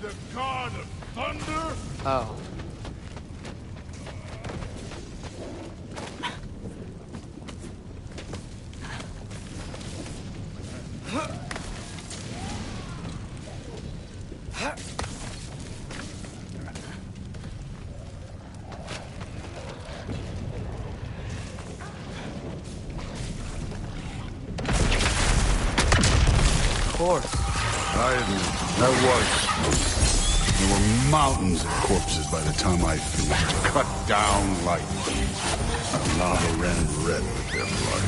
the god of thunder? Oh. Of course. I admit, that was. There were mountains of corpses by the time I finished. Cut down like lava ran red with their blood.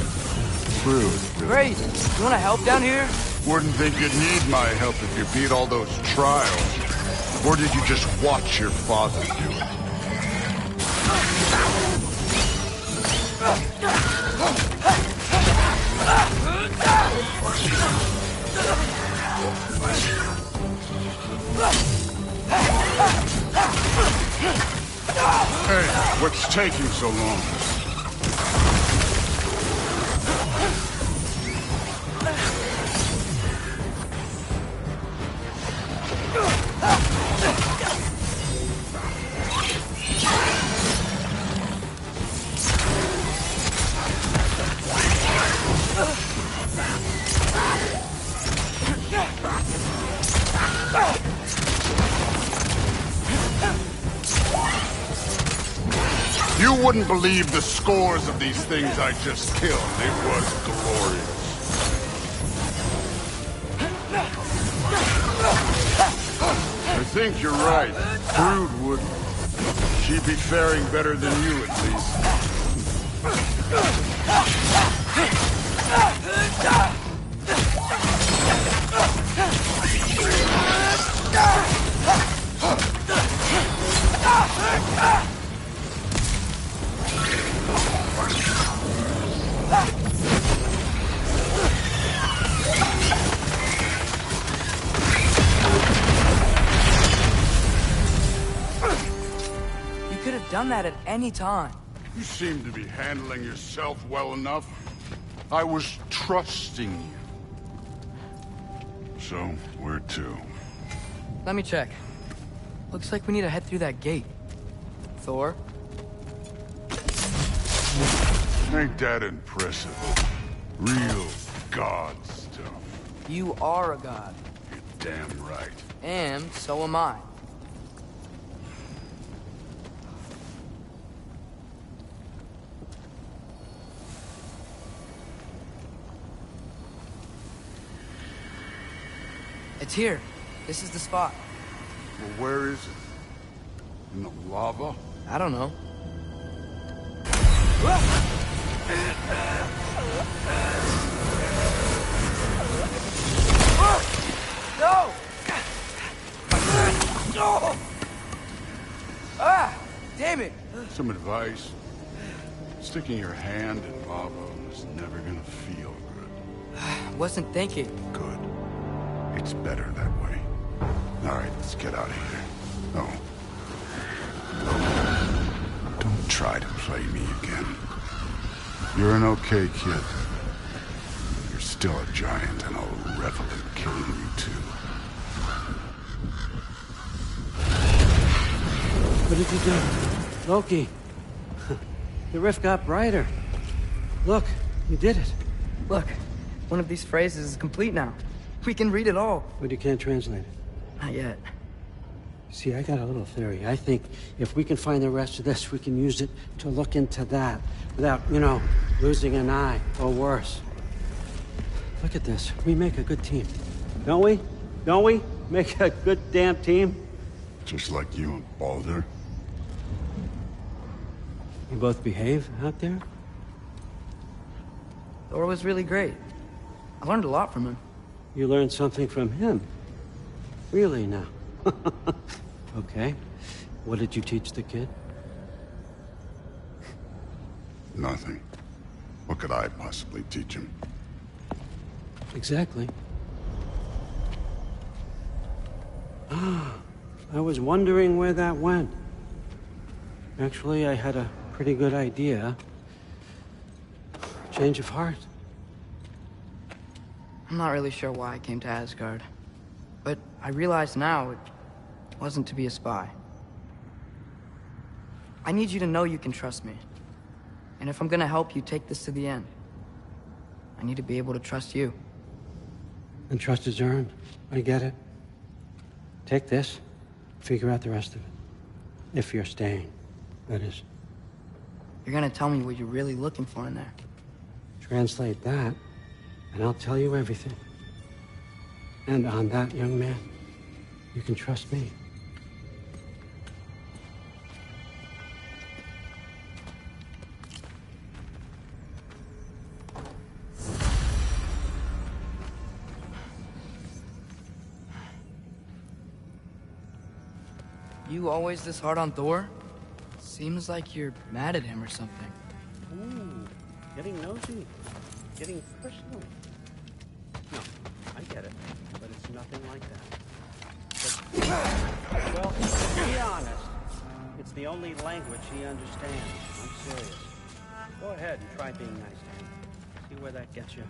True. Great. You want to help down here? Wouldn't think you'd need my help if you beat all those trials. Or did you just watch your father do it? Hey, what's taking so long? You wouldn't believe the scores of these things I just killed. It was glorious. I think you're right. Brood would. She'd be faring better than you, at least. You could have done that at any time. You seem to be handling yourself well enough. I was trusting you. So, where to? Let me check. Looks like we need to head through that gate. Thor? Ain't that impressive? Real god stuff. You are a god. You're damn right. And so am I. It's here. This is the spot. Well, where is it? In the lava? I don't know. No! No! Ah! Damn it! Some advice. Sticking your hand in lava is never gonna feel good. Wasn't thinking. Good. It's better that way. Alright, let's get out of here. Oh. Don't try to play me again. You're an okay kid. You're still a giant, and I'll revel in killing you too. What did you do? Loki. The rift got brighter. Look, you did it. Look, one of these phrases is complete now. We can read it all. But you can't translate it. Not yet. See, I got a little theory. I think if we can find the rest of this, we can use it to look into that without, you know, losing an eye or worse. Look at this. We make a good team. Don't we? Don't we? Make a good damn team? Just like you and Baldur. You both behave out there? Thor was really great. I learned a lot from him. You learned something from him? Really now? Okay. What did you teach the kid? Nothing. What could I possibly teach him? Exactly. I was wondering where that went. Actually, I had a pretty good idea. Change of heart. I'm not really sure why I came to Asgard. But I realize now wasn't to be a spy. I need you to know you can trust me. And if I'm gonna help you take this to the end, I need to be able to trust you. And trust is earned. I get it. Take this, figure out the rest of it. If you're staying, that is. You're gonna tell me what you're really looking for in there. Translate that, and I'll tell you everything. And on that, young man, you can trust me. You always this hard on Thor? Seems like you're mad at him or something. Ooh, getting nosy, getting personal. No, I get it, but it's nothing like that. But, well, to be honest, it's the only language he understands. I'm serious. Go ahead and try being nice to him. See where that gets you.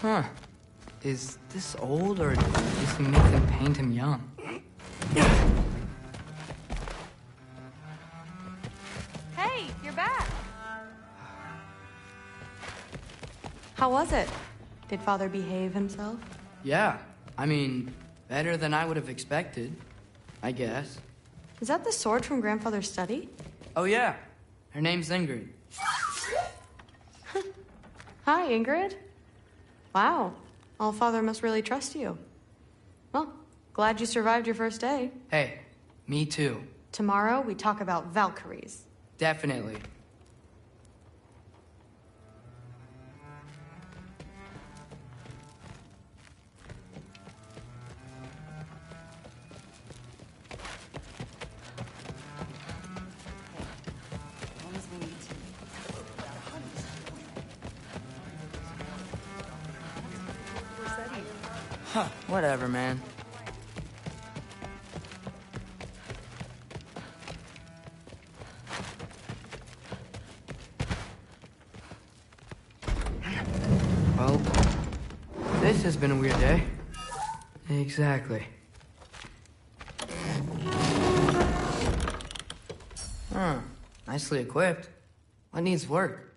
Huh. Is this old, or does he make them paint him young? Hey, you're back. How was it? Did Father behave himself? Yeah. I mean, better than I would have expected, I guess. Is that the sword from Grandfather's study? Oh, yeah. Her name's Ingrid. Hi, Ingrid. Wow. Allfather must really trust you. Well, glad you survived your first day. Hey, me too. Tomorrow, we talk about Valkyries. Definitely. Huh, whatever, man. Well, this has been a weird day. Exactly. Huh, nicely equipped. What needs work?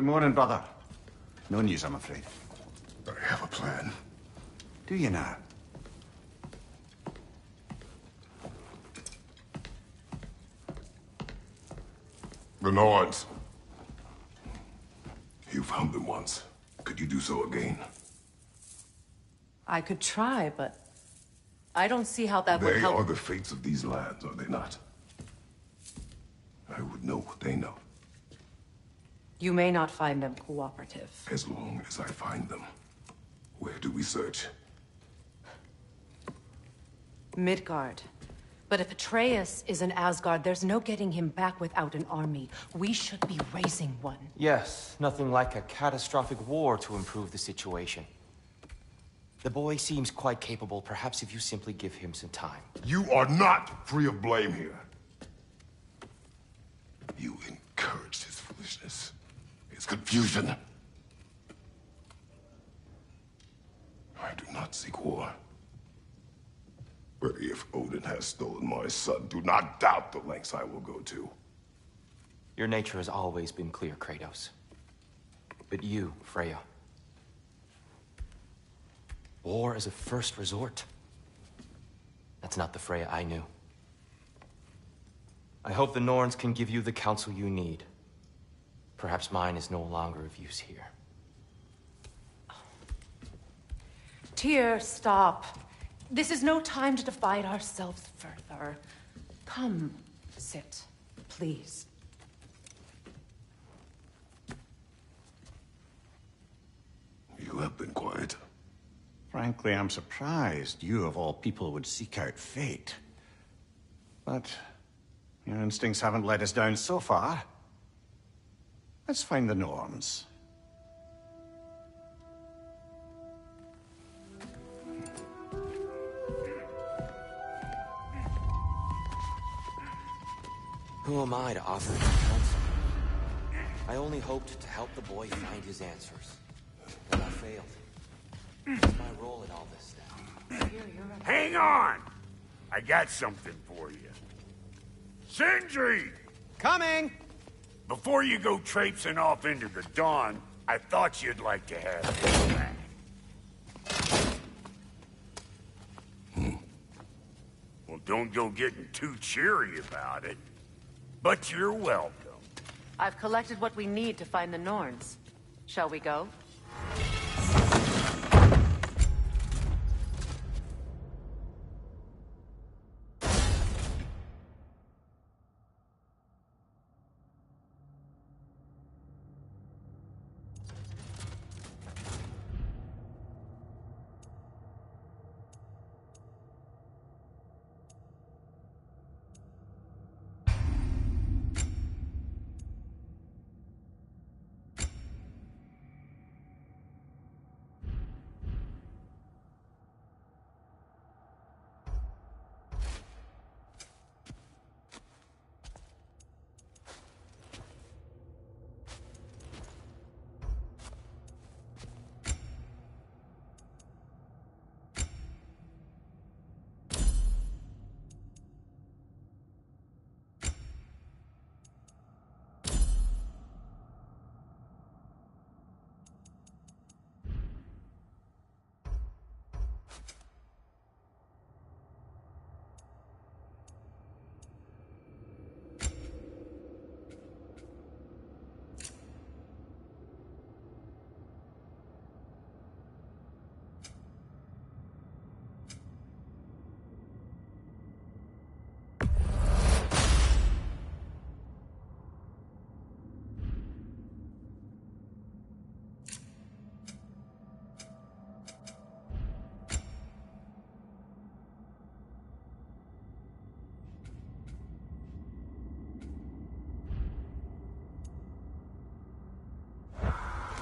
Good morning, brother. No news, I'm afraid. I have a plan. Do you now? The Nords. You found them once. Could you do so again? I could try, but I don't see how that would They help. are the fates of these lands, are they not? I would know what they know, You may not find them cooperative. as long as I find them. Where do we search? Midgard. But if Atreus is in Asgard, there's no getting him back without an army. We should be raising one. Yes, nothing like a catastrophic war to improve the situation. The boy seems quite capable. Perhaps if you simply give him some time. You are not free of blame here. You encouraged his foolishness, his confusion. I do not seek war. But if Odin has stolen my son, do not doubt the lengths I will go to. Your nature has always been clear, Kratos. But you, Freya. War is a first resort. That's not the Freya I knew. I hope the Norns can give you the counsel you need. Perhaps mine is no longer of use here. Tyr, stop. This is no time to divide ourselves further. Come, sit, please. You have been quiet. Frankly, I'm surprised you, of all people, would seek out fate. But your instincts haven't let us down so far. Let's find the Norns. Who am I to offer you counsel? I only hoped to help the boy find his answers. But I failed. What's my role in all this now? Hang on! I got something for you. Sindri! Coming! Before you go traipsing off into the dawn, I thought you'd like to have this back. Well, don't go getting too cheery about it. But you're welcome. I've collected what we need to find the Norns. Shall we go?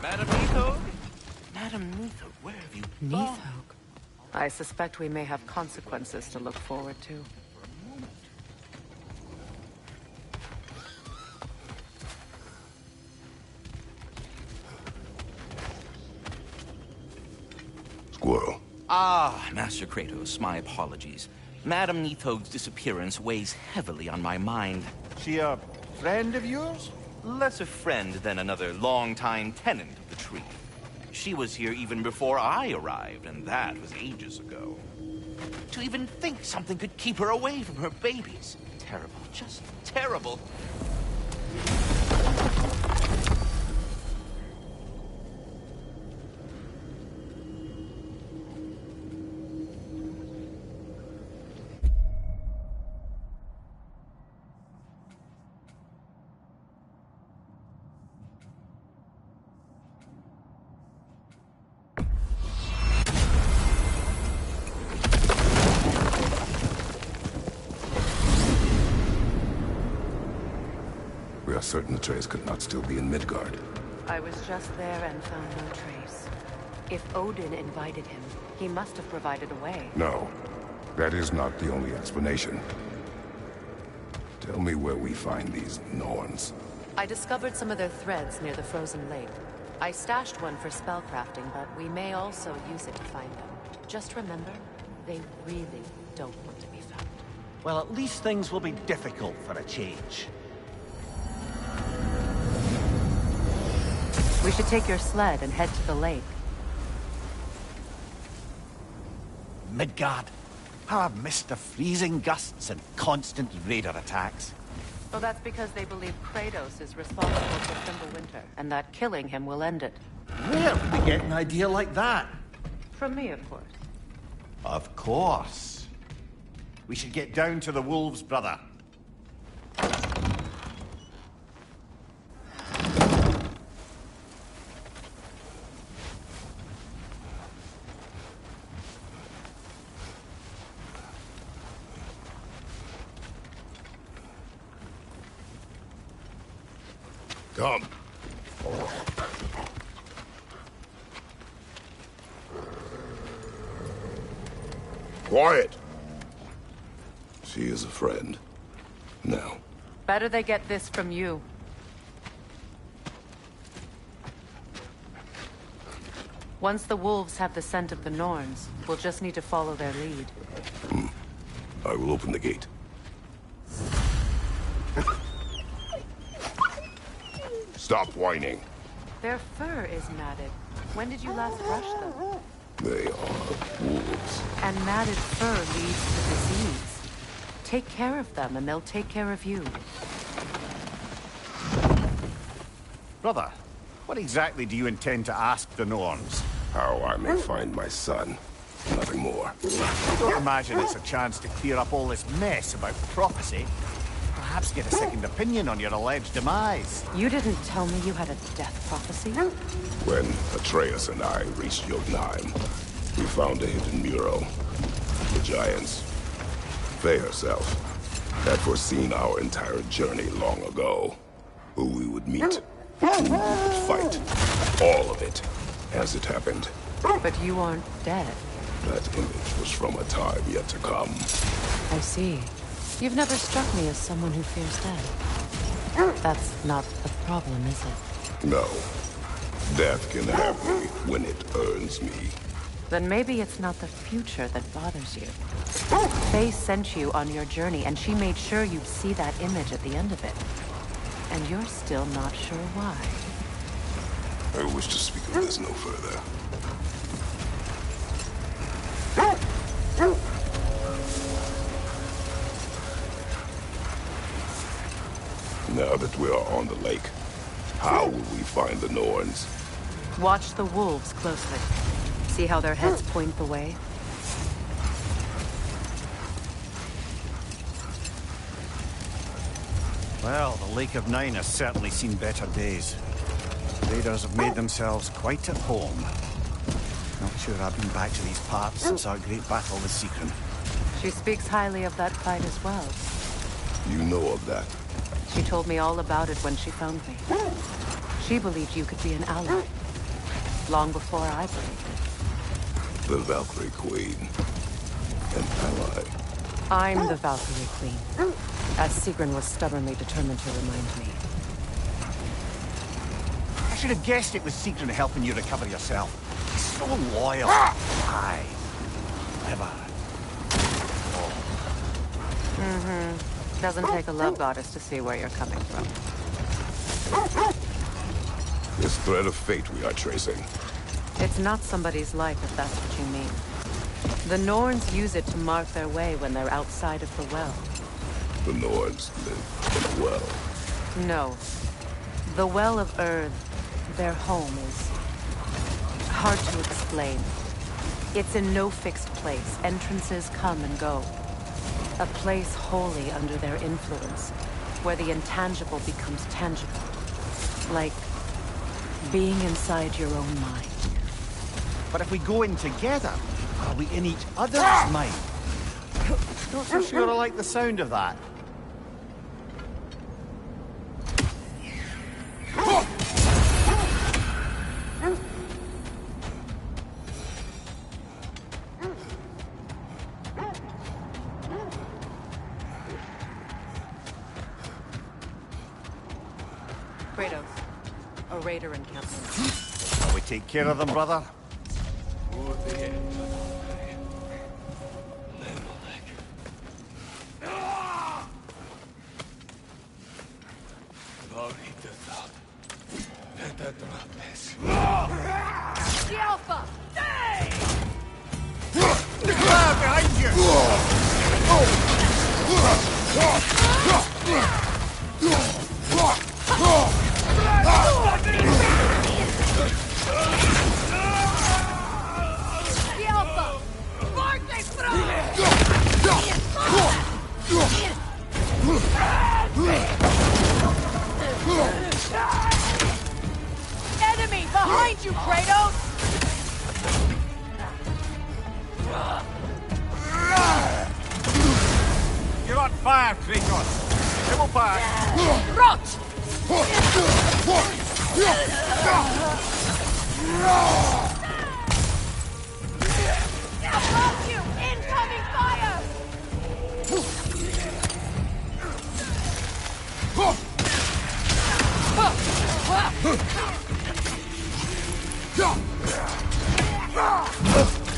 Madam Neathog? Madam Neathog, where have you gone? Neathog. I suspect we may have consequences to look forward to. Squirrel. Ah, Master Kratos, my apologies. Madam Neathog's disappearance weighs heavily on my mind. She a friend of yours? less a friend than another longtime tenant of the tree. She was here even before I arrived, and that was ages ago. To even think something could keep her away from her babies. Terrible, just terrible. We are certain Atreus could not still be in Midgard. I was just there and found no trace. If Odin invited him, he must have provided a way. No, that is not the only explanation. Tell me where we find these Norns. I discovered some of their threads near the frozen lake. I stashed one for spellcrafting, but we may also use it to find them. Just remember, they really don't want to be found. Well, at least things will be difficult for a change. We should take your sled and head to the lake. Midgard. How I've missed the freezing gusts and constant raider attacks. Well, that's because they believe Kratos is responsible for Fimbulwinter, and that killing him will end it. Where did we get an idea like that? From me, of course. Of course. We should get down to the wolves, brother. Come. Quiet. She is a friend. Now. Better they get this from you. Once the wolves have the scent of the Norns, we'll just need to follow their lead. I will open the gate. Stop whining. Their fur is matted. When did you last brush them? They are wolves. And matted fur leads to disease. Take care of them, and they'll take care of you. Brother, what exactly do you intend to ask the Norns? How I may find my son. Nothing more. I don't imagine it's a chance to clear up all this mess about prophecy. Perhaps get a second opinion on your alleged demise. You didn't tell me you had a death prophecy? When Atreus and I reached Jotunheim, we found a hidden mural. The giants, they herself, had foreseen our entire journey long ago. Who we would meet, who we would fight. All of it, as it happened. But you aren't dead. That image was from a time yet to come. I see. You've never struck me as someone who fears death. That's not the problem, is it? No. Death can have me when it earns me. Then maybe it's not the future that bothers you. Faye sent you on your journey, and she made sure you'd see that image at the end of it. And you're still not sure why. I wish to speak of this no further. Now that we are on the lake, how will we find the Norns? Watch the wolves closely. See how their heads point the way? Well, the Lake of Nine has certainly seen better days. Raiders have made themselves quite at home. Not sure I've been back to these parts since our great battle with Seekron. She speaks highly of that fight as well. You know of that? She told me all about it when she found me. She believed you could be an ally. Long before I believed it. The Valkyrie Queen. An ally. I'm the Valkyrie Queen. As Seekron was stubbornly determined to remind me. I should have guessed it was Seekron helping you recover yourself. He's so loyal. Aye. Clever. Doesn't take a love goddess to see where you're coming from. This thread of fate we are tracing. It's not somebody's life, if that's what you mean. The Norns use it to mark their way when they're outside of the well. The Norns live in a well. No. The Well of Earth, their home, is hard to explain. It's in no fixed place. Entrances come and go. A place wholly under their influence, where the intangible becomes tangible. Like being inside your own mind. But if we go in together, are we in each other's mind? Not so sure I like the sound of that. Kratos, a raider encampment. Shall we take care of them, brother? The Alpha! Behind you! The Alpha! Marche through! Enemy behind you, Kratos! You're on fire, Kratos! Triple back! Rot! Above you! Incoming fire! Mercy,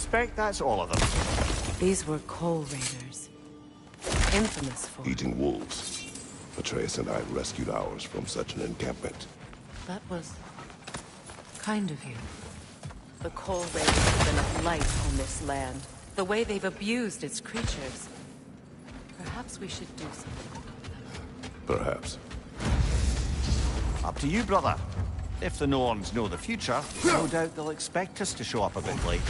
Suspect that's all of them. These were coal raiders. Infamous for... Eating wolves. Atreus and I rescued ours from such an encampment. That was... kind of you. The coal raiders have been a blight on this land. The way they've abused its creatures. Perhaps we should do something. Perhaps. Up to you, brother. If the Norns know the future, no doubt they'll expect us to show up a bit late.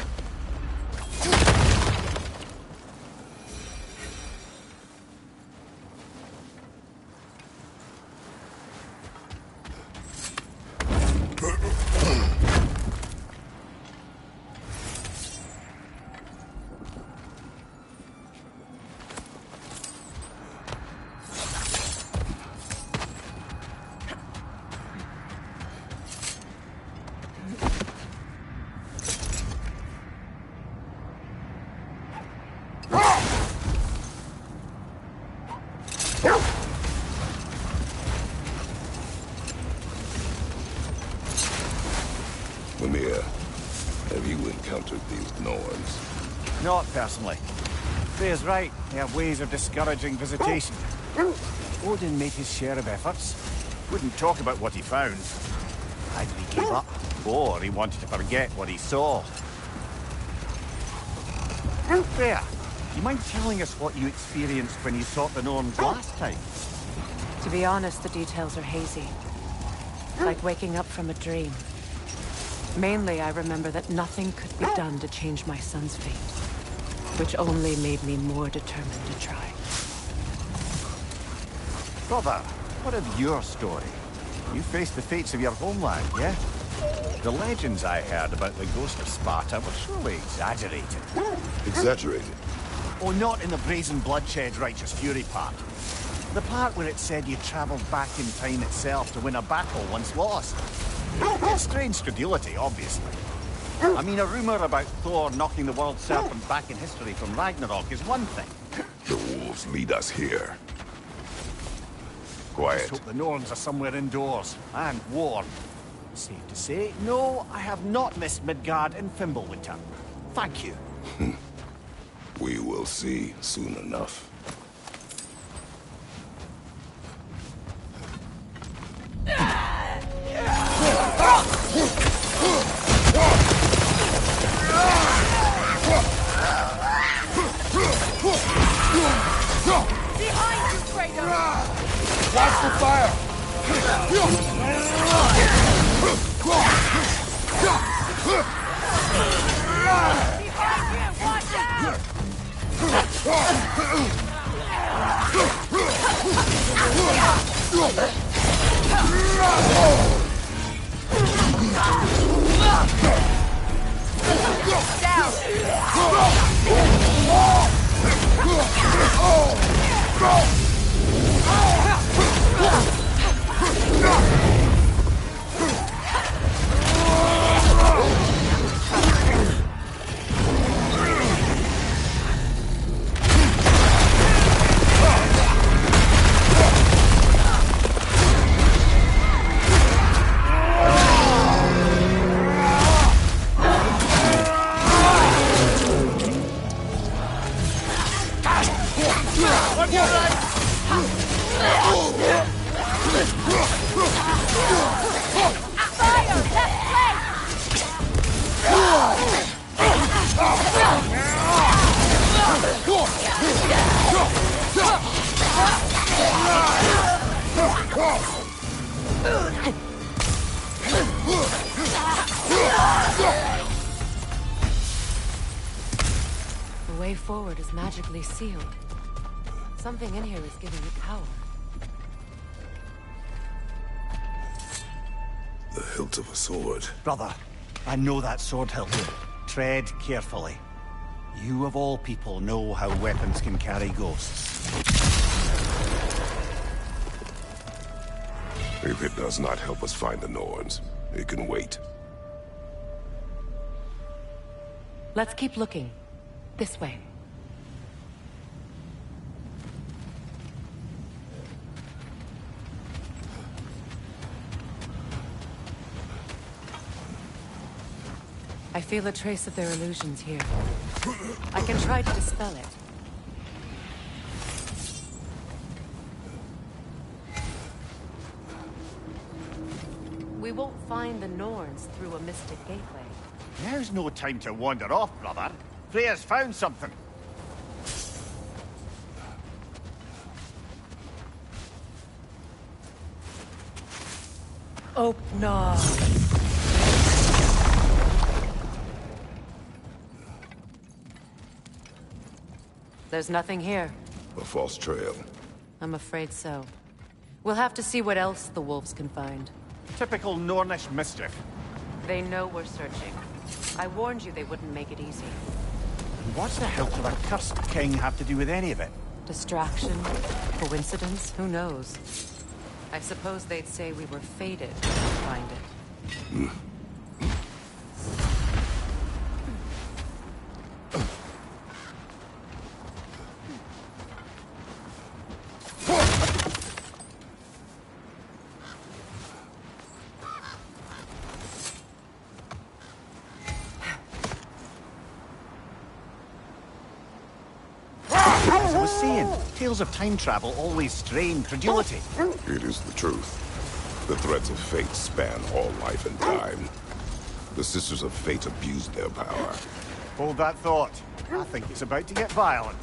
Mimir, have you encountered these Norns? Not personally. Freya's right. They have ways of discouraging visitation. Odin made his share of efforts. Wouldn't talk about what he found. Either he gave up, or he wanted to forget what he saw. Freya, do you mind telling us what you experienced when you sought the Norns last time? To be honest, the details are hazy. Like waking up from a dream. Mainly, I remember that nothing could be done to change my son's fate, which only made me more determined to try. Brother, what of your story? You faced the fates of your homeland, yeah? The legends I heard about the ghost of Sparta were surely exaggerated. Exaggerated? Oh, not in the brazen bloodshed righteous fury part. The part where it said you travelled back in time itself to win a battle once lost. Strange credulity, obviously. I mean, a rumour about Thor knocking the world serpent back in history from Ragnarok is one thing. The wolves lead us here. Just Quiet. hope the Norns are somewhere indoors, and warm. Safe to say, no, I have not missed Midgard in Fimbulwinter. Thank you. We will see soon enough. Behind you, Kratos! Watch the fire! Behind you! Watch out! The way forward is magically sealed. Something in here is giving it power. The hilt of a sword. Brother, I know that sword hilt. Tread carefully. You of all people know how weapons can carry ghosts. If it does not help us find the Norns, it can wait. Let's keep looking. This way. I feel a trace of their illusions here. I can try to dispel it. We won't find the Norns through a mystic gateway. Now's no time to wander off, brother. Freya's found something. Open. There's nothing here. A false trail. I'm afraid so. We'll have to see what else the wolves can find. Typical Nornish mischief. They know we're searching. I warned you they wouldn't make it easy. What's the hilt of a cursed king have to do with any of it? Distraction? Coincidence? Who knows? I suppose they'd say we were fated to find it. As I was saying, tales of time travel always strain credulity. It is the truth. The threads of fate span all life and time. The Sisters of Fate abused their power. Hold that thought. I think it's about to get violent.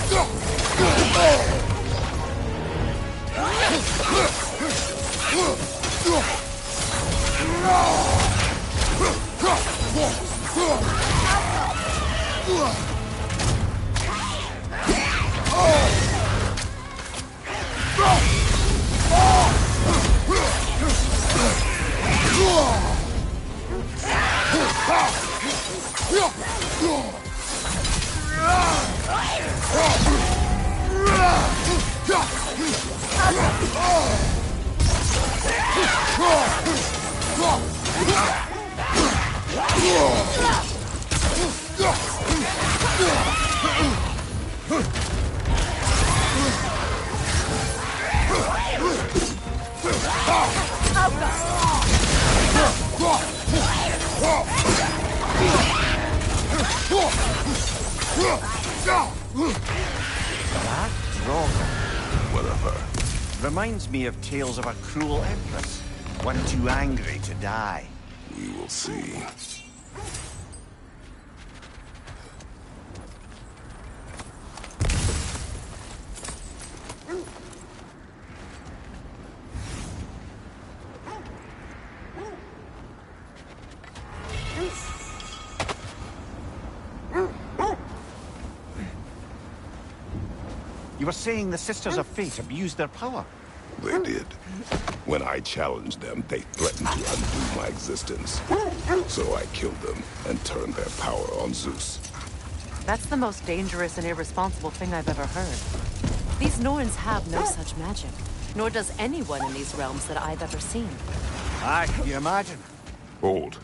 That dragon. Whatever. Reminds me of tales of a cruel empress. One too angry to die. We will see. You were saying the Sisters of Fate abused their power. They did. When I challenged them, they threatened to undo my existence. So I killed them and turned their power on Zeus. That's the most dangerous and irresponsible thing I've ever heard. These Norns have no such magic, nor does anyone in these realms that I've ever seen. Aye, can you imagine? Hold.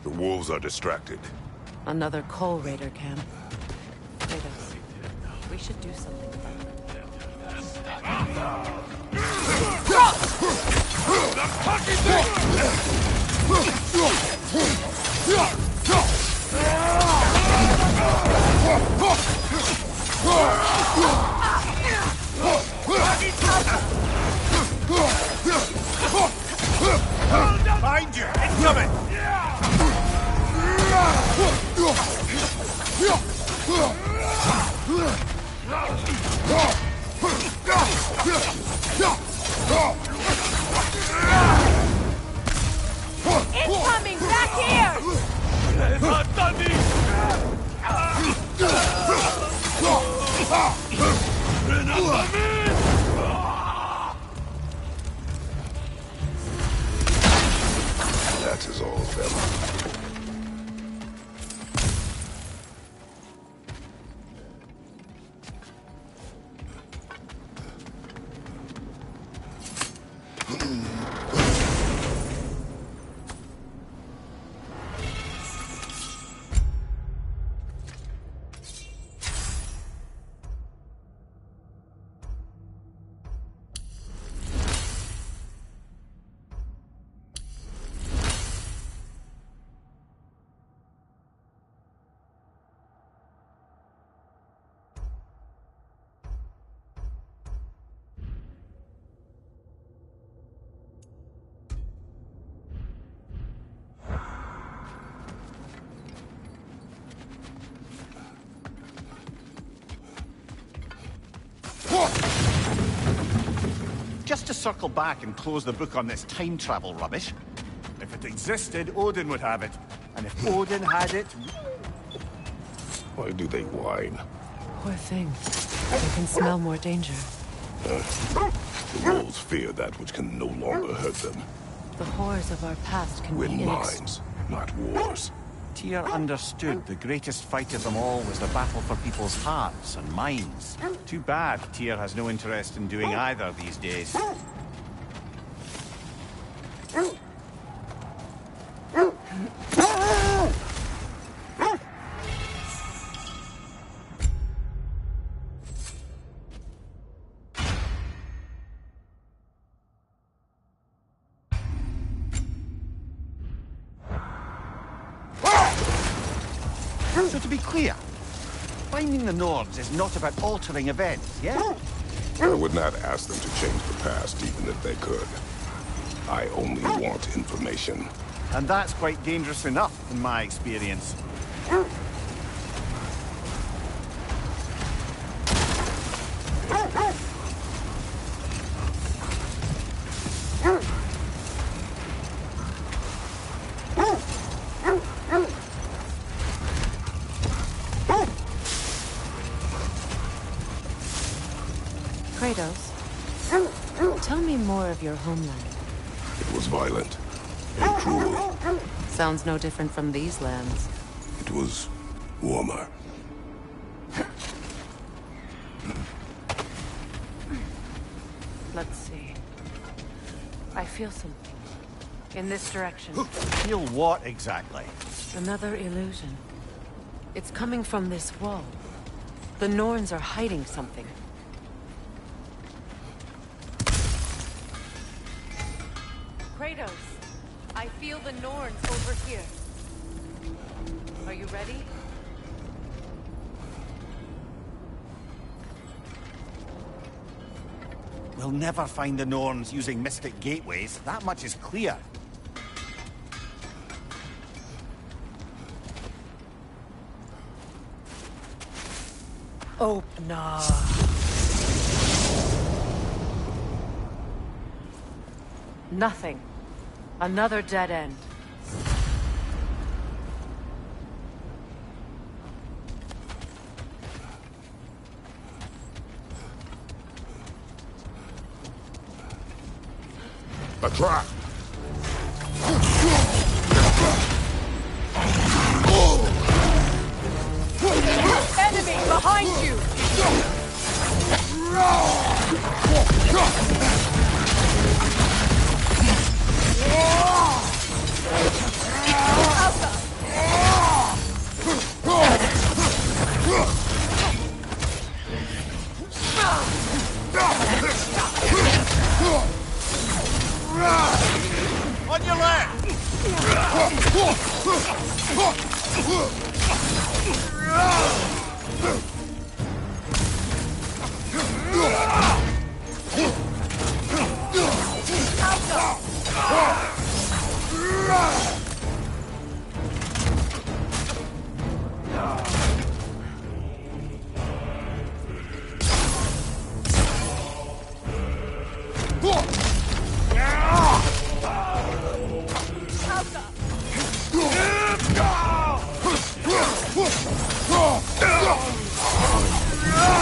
The wolves are distracted. Another Coal Raider camp. Kratos, we should do something about it. Behind you! Incoming! Incoming! Back here! That is all of them. Just to circle back and close the book on this time travel rubbish. If it existed, Odin would have it. And if Odin had it... Why do they whine? Poor thing. They can smell more danger. The wolves fear that which can no longer hurt them. The horrors of our past can Win be minds, not wars. Tyr understood the greatest fight of them all was the battle for people's hearts and minds. Too bad Tyr has no interest in doing either these days. So to be clear, finding the Nords is not about altering events, yeah? I would not ask them to change the past, even if they could. I only want information. And that's quite dangerous enough, in my experience. Kratos, tell me more of your homeland. It was violent and cruel. Sounds no different from these lands. It was warmer. Let's see. I feel something. In this direction. Feel what exactly? Another illusion. It's coming from this wall. The Norns are hiding something. Kratos, I feel the Norns over here. Are you ready? We'll never find the Norns using mystic gateways. That much is clear. Open up. Nothing. Another dead end. A trap! Enemy behind you! On your left!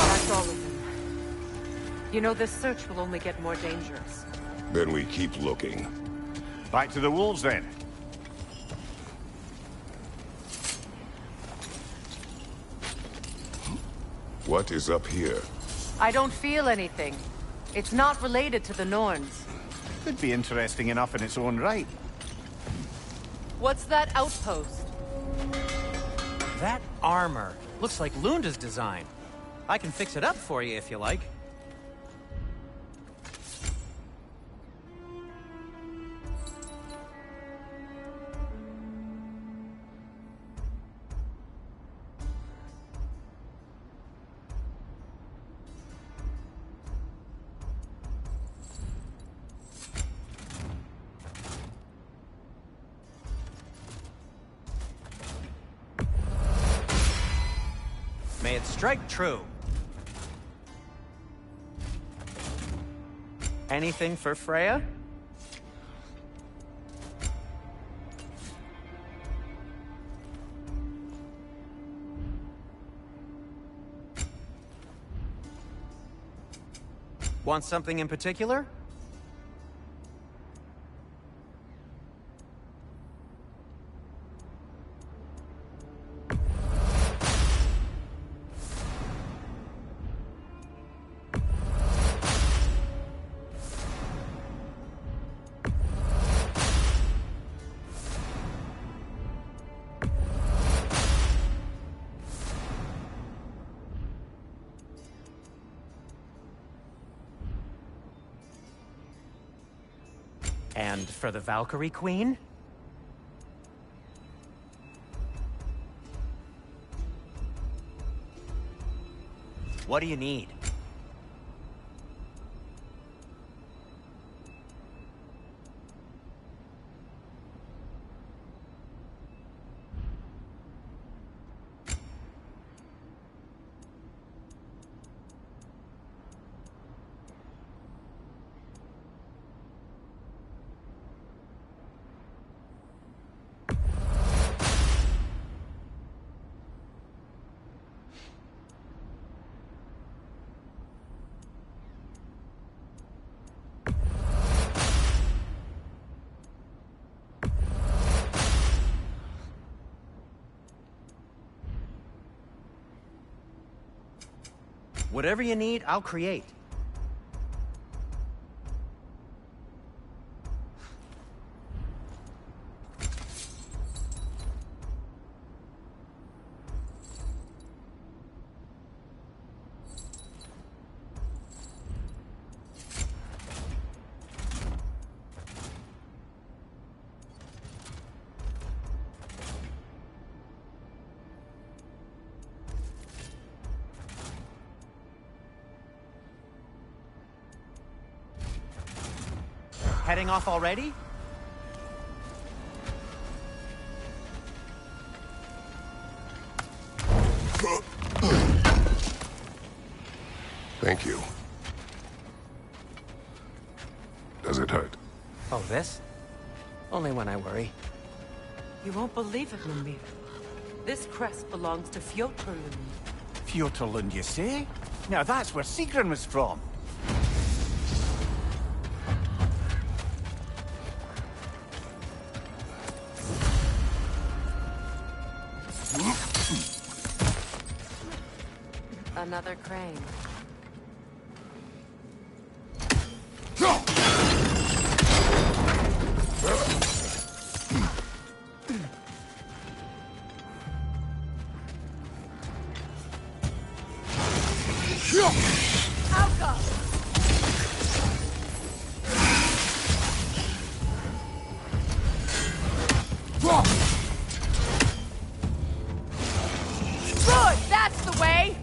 That's all of them. You know, this search will only get more dangerous. Then we keep looking. Back to the wolves, then. What is up here? I don't feel anything. It's not related to the Norns. Could be interesting enough in its own right. What's that outpost? That armor looks like Lunda's design. I can fix it up for you if you like. May it strike true. Anything for Freya? Want something in particular? And for the Valkyrie Queen? What do you need? Whatever you need, I'll create. Heading off already? Thank you. Does it hurt? Oh, this? Only when I worry. You won't believe it, Mimir. This crest belongs to Fjotorlund. Fjotorlund, you say? Now that's where Sigrun was from. Another crane. Good! That's the way!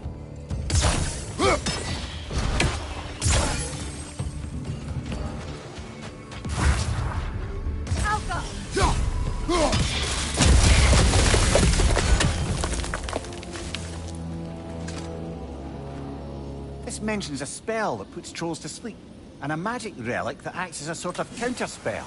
This mentions a spell that puts trolls to sleep, and a magic relic that acts as a sort of counterspell.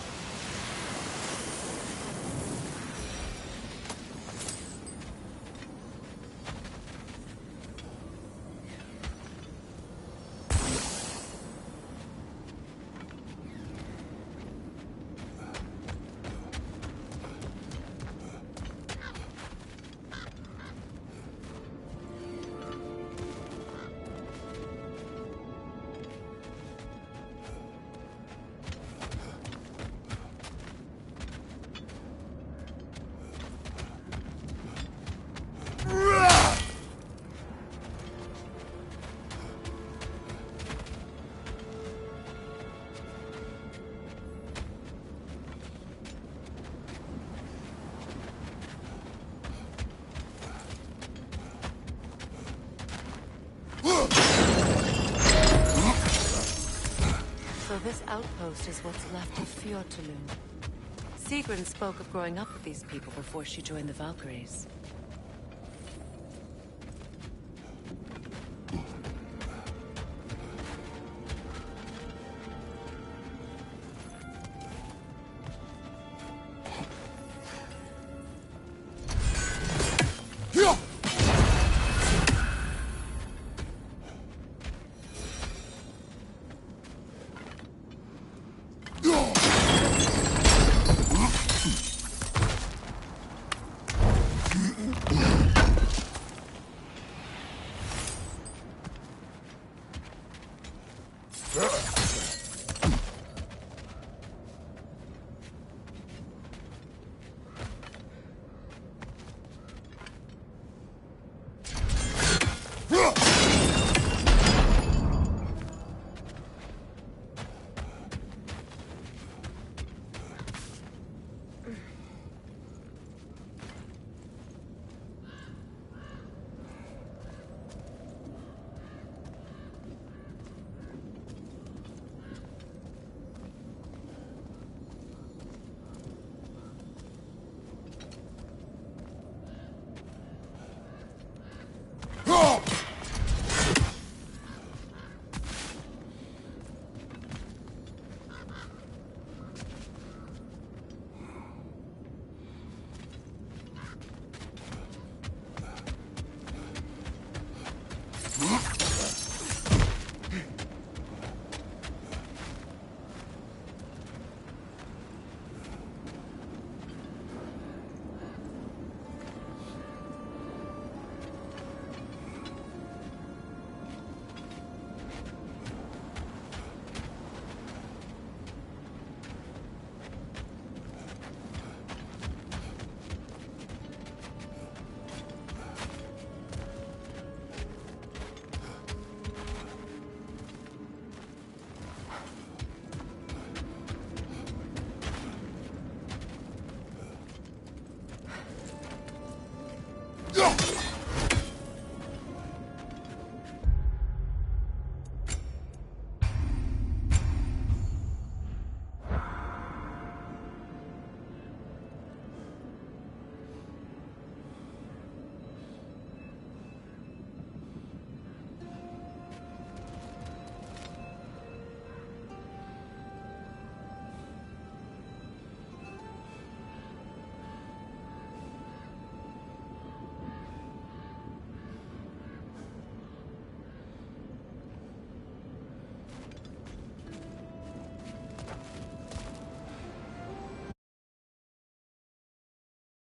So this outpost is what's left of Fjotorlund. Sigrun spoke of growing up with these people before she joined the Valkyries. Ugh.